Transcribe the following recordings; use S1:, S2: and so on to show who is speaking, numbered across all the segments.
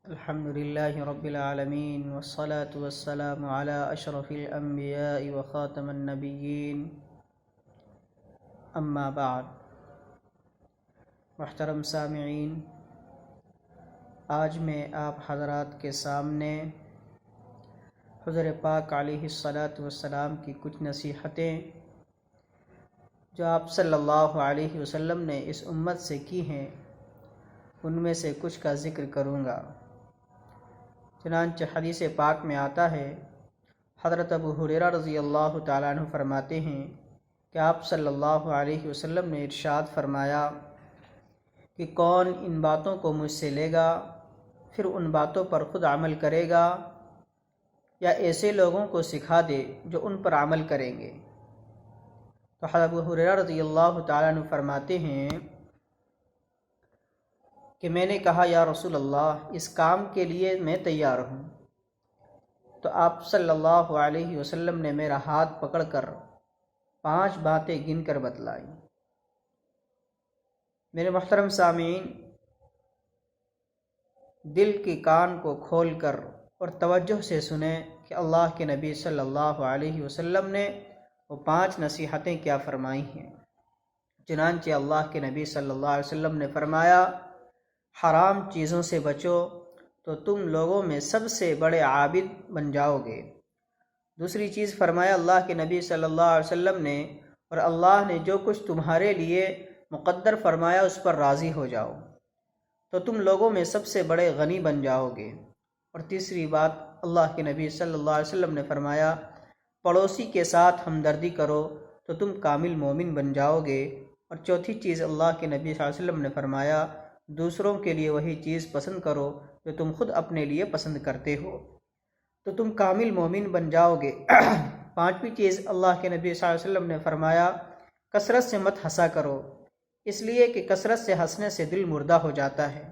S1: الحمد لله رب العالمين والصلاة والسلام على أشرف الأنبياء وخاتم النبيين أما بعد. محترم سامعین، آج میں آپ حضرات کے سامنے حضور پاک علیہ الصلاۃ والسلام کی کچھ نصیحتیں جو آپ صلی اللہ علیہ وسلم نے اس امت سے کی ہیں ان میں سے کچھ کا ذکر کروں گا۔ چنانچہ حدیث پاک میں آتا ہے، حضرت ابو ہریرہ رضی اللہ تعالیٰ عنہ فرماتے ہیں کہ آپ صلی اللہ علیہ وسلم نے ارشاد فرمایا کہ کون ان باتوں کو مجھ سے لے گا پھر ان باتوں پر خود عمل کرے گا یا ایسے لوگوں کو سکھا دے جو ان پر عمل کریں گے۔ تو حضرت ابو ہریرہ رضی اللہ تعالیٰ عنہ فرماتے ہیں کہ میں نے کہا یا رسول اللہ، اس کام کے لیے میں تیار ہوں۔ تو آپ صلی اللہ علیہ وسلم نے میرا ہاتھ پکڑ کر 5 باتیں گن کر بتلائیں۔ میرے محترم سامعین، دل کے کان کو کھول کر اور توجہ سے سنیں کہ اللہ کے نبی صلی اللہ علیہ وسلم نے وہ 5 نصیحتیں کیا فرمائی ہیں۔ چنانچہ اللہ کے نبی صلی اللہ علیہ وسلم نے فرمایا، حرام چیزوں سے بچو تو تم لوگوں میں سب سے بڑے عابد بن جاؤ گے۔ دوسری چیز فرمایا اللہ کے نبی صلی اللہ علیہ وسلم نے، اور اللہ نے جو کچھ تمہارے لیے مقدر فرمایا اس پر راضی ہو جاؤ تو تم لوگوں میں سب سے بڑے غنی بن جاؤ گے۔ اور تیسری بات اللہ کے نبی صلی اللہ علیہ وسلم نے فرمایا، پڑوسی کے ساتھ ہمدردی کرو تو تم کامل مومن بن جاؤ گے۔ اور چوتھی چیز اللہ کے نبی صلی اللہ علیہ وسلم نے فرمایا، دوسروں کے لیے وہی چیز پسند کرو جو تم خود اپنے لیے پسند کرتے ہو تو تم کامل مومن بن جاؤ گے۔ 5ویں چیز اللہ کے نبی صلی اللہ علیہ وسلم نے فرمایا، کثرت سے مت ہنسا کرو، اس لیے کہ کثرت سے ہنسنے سے دل مردہ ہو جاتا ہے۔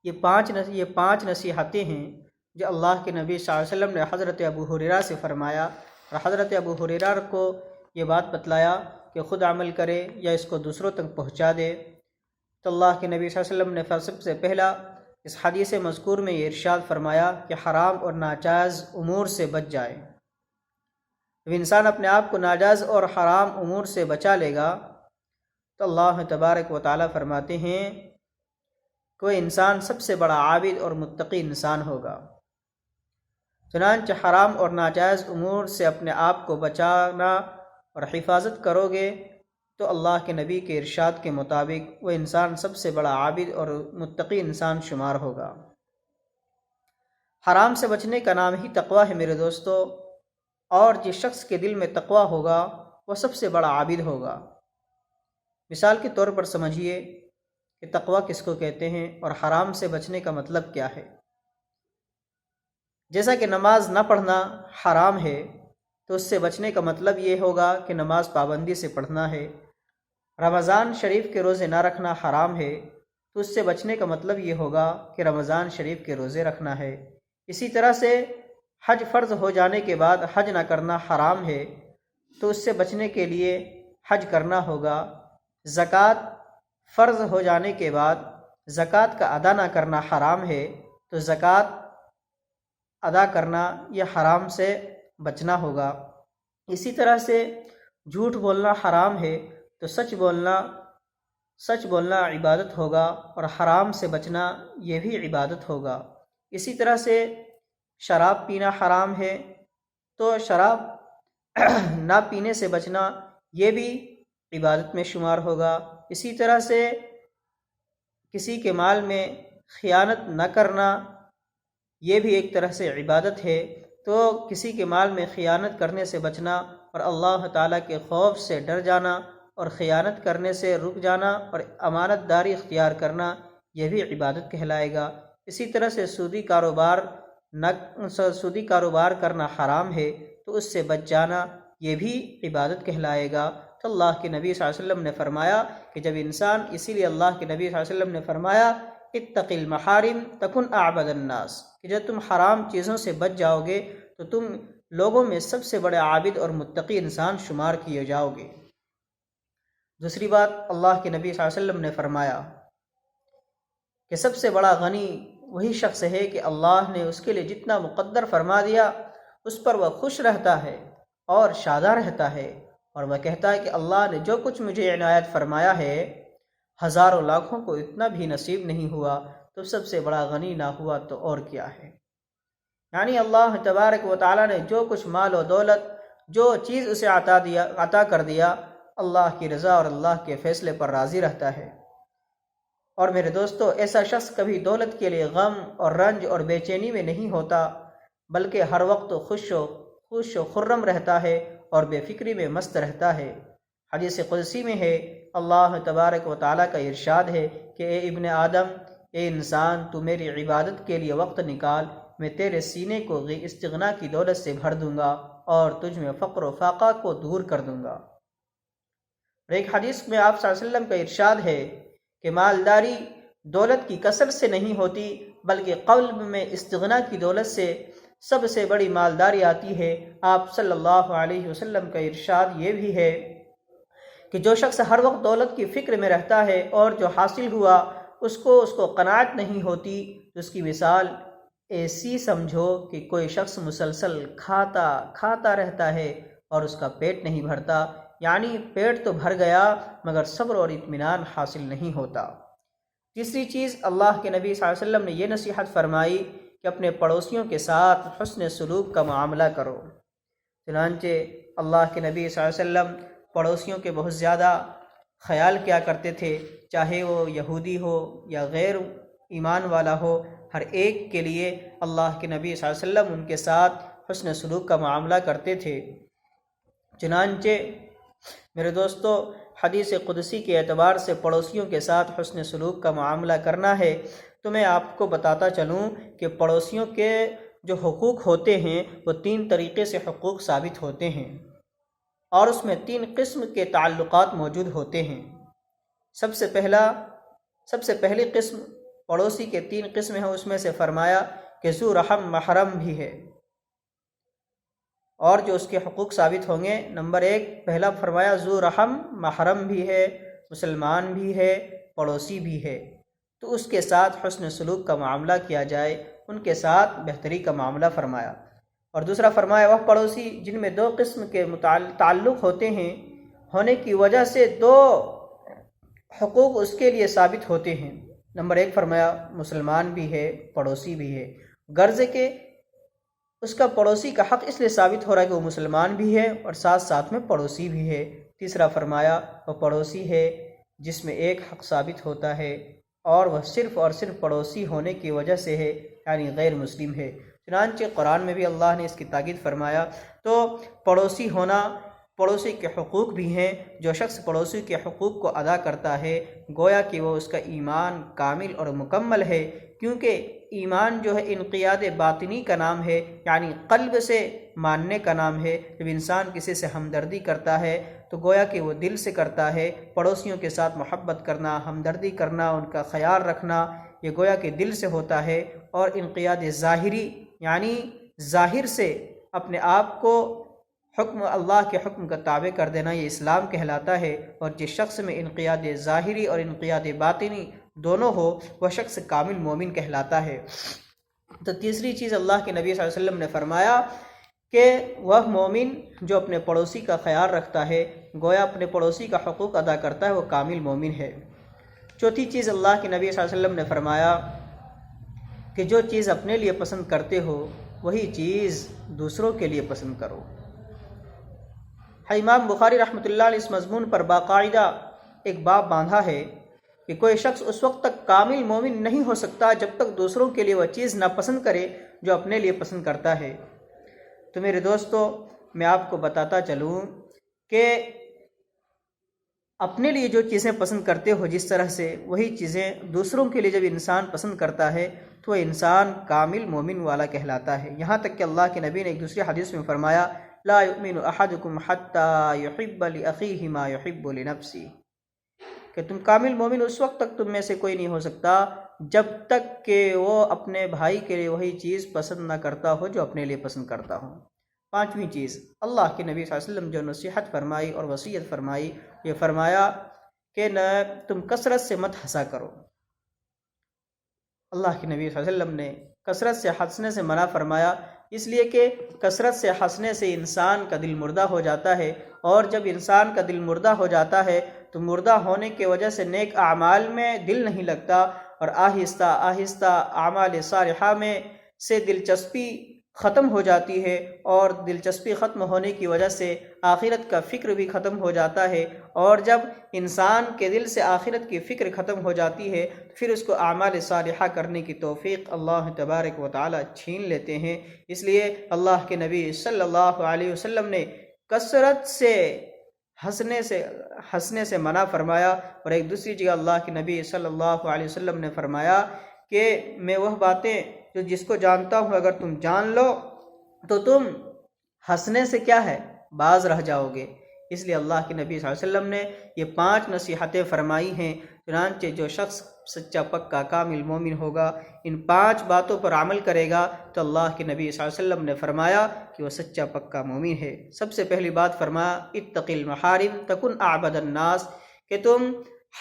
S1: یہ 5 نصیحتیں ہیں جو اللہ کے نبی صلی اللہ علیہ وسلم نے حضرت ابو ہریرہ سے فرمایا، اور حضرت ابو ہریرہ کو یہ بات بتلایا کہ خود عمل کرے یا اس کو دوسروں تک پہنچا دے۔ تو اللہ کے نبی صلی اللہ علیہ وسلم نے سب سے پہلا اس حدیث مذکور میں یہ ارشاد فرمایا کہ حرام اور ناجائز امور سے بچ جائے۔ جب انسان اپنے آپ کو ناجائز اور حرام امور سے بچا لے گا تو اللہ تبارک و تعالیٰ فرماتے ہیں کہ وہ انسان سب سے بڑا عابد اور متقی انسان ہوگا۔ چنانچہ حرام اور ناجائز امور سے اپنے آپ کو بچانا اور حفاظت کرو گے تو اللہ کے نبی کے ارشاد کے مطابق وہ انسان سب سے بڑا عابد اور متقی انسان شمار ہوگا۔ حرام سے بچنے کا نام ہی تقویٰ ہے میرے دوستو، اور جس شخص کے دل میں تقویٰ ہوگا وہ سب سے بڑا عابد ہوگا۔ مثال کے طور پر سمجھیے کہ تقویٰ کس کو کہتے ہیں اور حرام سے بچنے کا مطلب کیا ہے۔ جیسا کہ نماز نہ پڑھنا حرام ہے تو اس سے بچنے کا مطلب یہ ہوگا کہ نماز پابندی سے پڑھنا ہے۔ رمضان شریف کے روزے نہ رکھنا حرام ہے تو اس سے بچنے کا مطلب یہ ہوگا کہ رمضان شریف کے روزے رکھنا ہے۔ اسی طرح سے حج فرض ہو جانے کے بعد حج نہ کرنا حرام ہے تو اس سے بچنے کے لیے حج کرنا ہوگا۔ زکوٰۃ فرض ہو جانے کے بعد زکوٰۃ کا ادا نہ کرنا حرام ہے تو زکوٰۃ ادا کرنا یہ حرام سے بچنا ہوگا۔ اسی طرح سے جھوٹ بولنا حرام ہے تو سچ بولنا عبادت ہوگا اور حرام سے بچنا یہ بھی عبادت ہوگا۔ اسی طرح سے شراب پینا حرام ہے تو شراب نہ پینے سے بچنا یہ بھی عبادت میں شمار ہوگا۔ اسی طرح سے کسی کے مال میں خیانت نہ کرنا یہ بھی ایک طرح سے عبادت ہے، تو کسی کے مال میں خیانت کرنے سے بچنا اور اللہ تعالیٰ کے خوف سے ڈر جانا اور خیانت کرنے سے رک جانا اور امانت داری اختیار کرنا یہ بھی عبادت کہلائے گا۔ اسی طرح سے سودی کاروبار کرنا حرام ہے تو اس سے بچ جانا یہ بھی عبادت کہلائے گا۔ تو اللہ کے نبی صلی اللہ علیہ وسلم نے فرمایا کہ جب انسان، اسی لیے اللہ کے نبی صلی اللہ علیہ وسلم نے فرمایا اتق المحارم تکن اعبد الناس، کہ جب تم حرام چیزوں سے بچ جاؤ گے تو تم لوگوں میں سب سے بڑے عابد اور متقی انسان شمار کیے جاؤ گے۔ دوسری بات اللہ کے نبی صلی اللہ علیہ وسلم نے فرمایا کہ سب سے بڑا غنی وہی شخص ہے کہ اللہ نے اس کے لیے جتنا مقدر فرما دیا اس پر وہ خوش رہتا ہے اور شادہ رہتا ہے، اور وہ کہتا ہے کہ اللہ نے جو کچھ مجھے عنایت فرمایا ہے ہزاروں لاکھوں کو اتنا بھی نصیب نہیں ہوا، تو سب سے بڑا غنی نہ ہوا تو اور کیا ہے۔ یعنی اللہ تبارک و تعالیٰ نے جو کچھ مال و دولت، جو چیز اسے عطا کر دیا، اللہ کی رضا اور اللہ کے فیصلے پر راضی رہتا ہے۔ اور میرے دوستو، ایسا شخص کبھی دولت کے لیے غم اور رنج اور بے چینی میں نہیں ہوتا، بلکہ ہر وقت خوش و خرم رہتا ہے اور بے فکری میں مست رہتا ہے۔ حدیث قدسی میں ہے، اللہ تبارک و تعالیٰ کا ارشاد ہے کہ اے ابن آدم، اے انسان، تو میری عبادت کے لیے وقت نکال، میں تیرے سینے کو استغنا کی دولت سے بھر دوں گا اور تجھ میں فقر و فاقہ کو دور کر دوں گا۔ اور ایک حدیث میں آپ صلی اللہ علیہ وسلم کا ارشاد ہے کہ مالداری دولت کی کثرت سے نہیں ہوتی، بلکہ قلب میں استغنا کی دولت سے سب سے بڑی مالداری آتی ہے۔ آپ صلی اللہ علیہ وسلم کا ارشاد یہ بھی ہے کہ جو شخص ہر وقت دولت کی فکر میں رہتا ہے اور جو حاصل ہوا اس کو قناعت نہیں ہوتی، تو اس کی مثال ایسی سمجھو کہ کوئی شخص مسلسل کھاتا رہتا ہے اور اس کا پیٹ نہیں بھرتا، یعنی پیٹ تو بھر گیا مگر صبر اور اطمینان حاصل نہیں ہوتا۔ تیسری چیز، اللہ کے نبی صلی اللہ علیہ وسلم نے یہ نصیحت فرمائی کہ اپنے پڑوسیوں کے ساتھ حسن سلوک کا معاملہ کرو۔ چنانچہ اللہ کے نبی صلی اللہ علیہ وسلم پڑوسیوں کے بہت زیادہ خیال کیا کرتے تھے، چاہے وہ یہودی ہو یا غیر ایمان والا ہو، ہر ایک کے لیے اللہ کے نبی صلی اللہ علیہ وسلم ان کے ساتھ حسن سلوک کا معاملہ کرتے تھے۔ چنانچہ میرے دوستو، حدیث قدسی کے اعتبار سے پڑوسیوں کے ساتھ حسن سلوک کا معاملہ کرنا ہے تو میں آپ کو بتاتا چلوں کہ پڑوسیوں کے جو حقوق ہوتے ہیں وہ 3 طریقے سے حقوق ثابت ہوتے ہیں، اور اس میں 3 قسم کے تعلقات موجود ہوتے ہیں۔ سب سے پہلی قسم پڑوسی کے 3 قسم ہیں، اس میں سے فرمایا کہ ذو رحم محرم بھی ہے، اور جو اس کے حقوق ثابت ہوں گے، نمبر 1 پہلا فرمایا ذو رحم محرم بھی ہے، مسلمان بھی ہے، پڑوسی بھی ہے، تو اس کے ساتھ حسن سلوک کا معاملہ کیا جائے، ان کے ساتھ بہتری کا معاملہ فرمایا۔ اور دوسرا فرمایا وہ پڑوسی جن میں 2 قسم کے تعلق ہوتے ہیں، ہونے کی وجہ سے 2 حقوق اس کے لیے ثابت ہوتے ہیں۔ نمبر 1 فرمایا مسلمان بھی ہے، پڑوسی بھی ہے، غرض کہ اس کا پڑوسی کا حق اس لیے ثابت ہو رہا ہے کہ وہ مسلمان بھی ہے اور ساتھ میں پڑوسی بھی ہے۔ تیسرا فرمایا وہ پڑوسی ہے جس میں ایک حق ثابت ہوتا ہے اور وہ صرف اور صرف پڑوسی ہونے کی وجہ سے ہے، یعنی غیر مسلم ہے۔ چنانچہ قرآن میں بھی اللہ نے اس کی تاکید فرمایا۔ تو پڑوسی ہونا، پڑوسی کے حقوق بھی ہیں۔ جو شخص پڑوسی کے حقوق کو ادا کرتا ہے گویا کہ وہ اس کا ایمان کامل اور مکمل ہے، کیونکہ ایمان جو ہے انقیاد باطنی کا نام ہے، یعنی قلب سے ماننے کا نام ہے۔ جب انسان کسی سے ہمدردی کرتا ہے تو گویا کہ وہ دل سے کرتا ہے۔ پڑوسیوں کے ساتھ محبت کرنا، ہمدردی کرنا، ان کا خیال رکھنا، یہ گویا کہ دل سے ہوتا ہے۔ اور انقیاد ظاہری، یعنی ظاہر سے اپنے آپ کو اللہ کے حکم کا تابع کر دینا، یہ اسلام کہلاتا ہے۔ اور جس شخص میں انقیاد ظاہری اور انقیاد باطنی دونوں ہو وہ شخص کامل مومن کہلاتا ہے۔ تو تیسری چیز اللہ کے نبی صلی اللہ علیہ وسلم نے فرمایا کہ وہ مومن جو اپنے پڑوسی کا خیال رکھتا ہے، گویا اپنے پڑوسی کا حقوق ادا کرتا ہے، وہ کامل مومن ہے۔ چوتھی چیز اللہ کے نبی صلی اللہ علیہ وسلم نے فرمایا کہ جو چیز اپنے لیے پسند کرتے ہو وہی چیز دوسروں کے لیے پسند کرو۔ امام بخاری رحمۃ اللہ علیہ اس مضمون پر باقاعدہ ایک باب باندھا ہے کہ کوئی شخص اس وقت تک کامل مومن نہیں ہو سکتا جب تک دوسروں کے لیے وہ چیز ناپسند کرے جو اپنے لیے پسند کرتا ہے۔ تو میرے دوستو، میں آپ کو بتاتا چلوں کہ اپنے لیے جو چیزیں پسند کرتے ہو جس طرح سے، وہی چیزیں دوسروں کے لیے جب انسان پسند کرتا ہے تو وہ انسان کامل مومن والا کہلاتا ہے۔ یہاں تک کہ اللہ کے نبی نے ایک دوسری حدیث میں فرمایا لا یؤمن احدکم حتی یحب لأخیہ ما یحب لنفسہ، کہ تم کامل مومن اس وقت تک تم میں سے کوئی نہیں ہو سکتا جب تک کہ وہ اپنے بھائی کے لیے وہی چیز پسند نہ کرتا ہو جو اپنے لیے پسند کرتا ہو۔ پانچویں چیز، اللہ کے نبی صلی اللہ علیہ وسلم جو نصیحت فرمائی اور وصیت فرمائی، یہ فرمایا کہ نہ تم کثرت سے مت ہنسا کرو۔ اللہ کے نبی صلی اللہ علیہ وسلم نے کثرت سے ہنسنے سے منع فرمایا، اس لیے کہ کثرت سے ہنسنے سے انسان کا دل مردہ ہو جاتا ہے، اور جب انسان کا دل مردہ ہو جاتا ہے تو مردہ ہونے کی وجہ سے نیک اعمال میں دل نہیں لگتا، اور آہستہ آہستہ اعمال صالحہ میں سے دلچسپی ختم ہو جاتی ہے، اور دلچسپی ختم ہونے کی وجہ سے آخرت کا فکر بھی ختم ہو جاتا ہے، اور جب انسان کے دل سے آخرت کی فکر ختم ہو جاتی ہے تو پھر اس کو اعمال صالحہ کرنے کی توفیق اللہ تبارک و تعالی چھین لیتے ہیں۔ اس لیے اللہ کے نبی صلی اللہ علیہ وسلم نے کثرت سے ہنسنے سے منع فرمایا، اور ایک دوسری جگہ اللہ کے نبی صلی اللہ علیہ وسلم نے فرمایا کہ میں وہ باتیں جو جس کو جانتا ہوں اگر تم جان لو تو تم ہنسنے سے کیا ہے باز رہ جاؤ گے۔ اس لیے اللہ کے نبی صلی اللہ علیہ وسلم نے یہ 5 نصیحتیں فرمائی ہیں، چنانچہ جو شخص سچا پکا کامل مومن ہوگا، ان 5 باتوں پر عمل کرے گا تو اللہ کے نبی صلی اللہ علیہ وسلم نے فرمایا کہ وہ سچا پکا مومن ہے۔ سب سے پہلی بات فرمایا اتق المحارم تکن اعبد الناس، کہ تم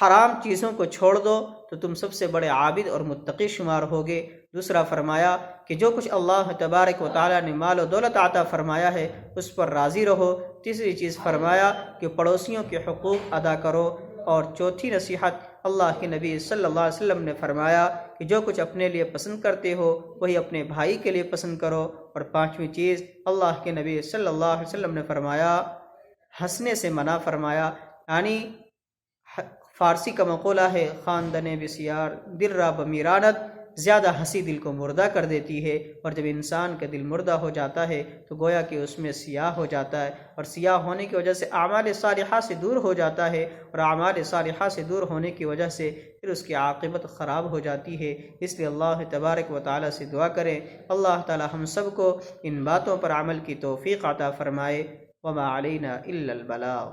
S1: حرام چیزوں کو چھوڑ دو تو تم سب سے بڑے عابد اور متقی شمار ہوگے۔ دوسرا فرمایا کہ جو کچھ اللہ تبارک و تعالیٰ نے مال و دولت عطا فرمایا ہے اس پر راضی رہو۔ تیسری چیز فرمایا کہ پڑوسیوں کے حقوق ادا کرو، اور چوتھی نصیحت اللہ کے نبی صلی اللہ علیہ وسلم نے فرمایا کہ جو کچھ اپنے لیے پسند کرتے ہو وہی اپنے بھائی کے لیے پسند کرو، اور 5ویں چیز اللہ کے نبی صلی اللہ علیہ وسلم نے فرمایا ہنسنے سے منع فرمایا، یعنی فارسی کا مقولہ ہے خواندن بسیار دل را بمیرانت، زیادہ ہنسی دل کو مردہ کر دیتی ہے، اور جب انسان کا دل مردہ ہو جاتا ہے تو گویا کہ اس میں سیاہ ہو جاتا ہے، اور سیاہ ہونے کی وجہ سے اعمال صالحہ سے دور ہو جاتا ہے، اور اعمال صالحہ سے دور ہونے کی وجہ سے پھر اس کی عاقبت خراب ہو جاتی ہے۔ اس لیے اللہ تبارک و تعالیٰ سے دعا کریں اللہ تعالیٰ ہم سب کو ان باتوں پر عمل کی توفیق عطا فرمائے۔ وما علینا الا البلاغ۔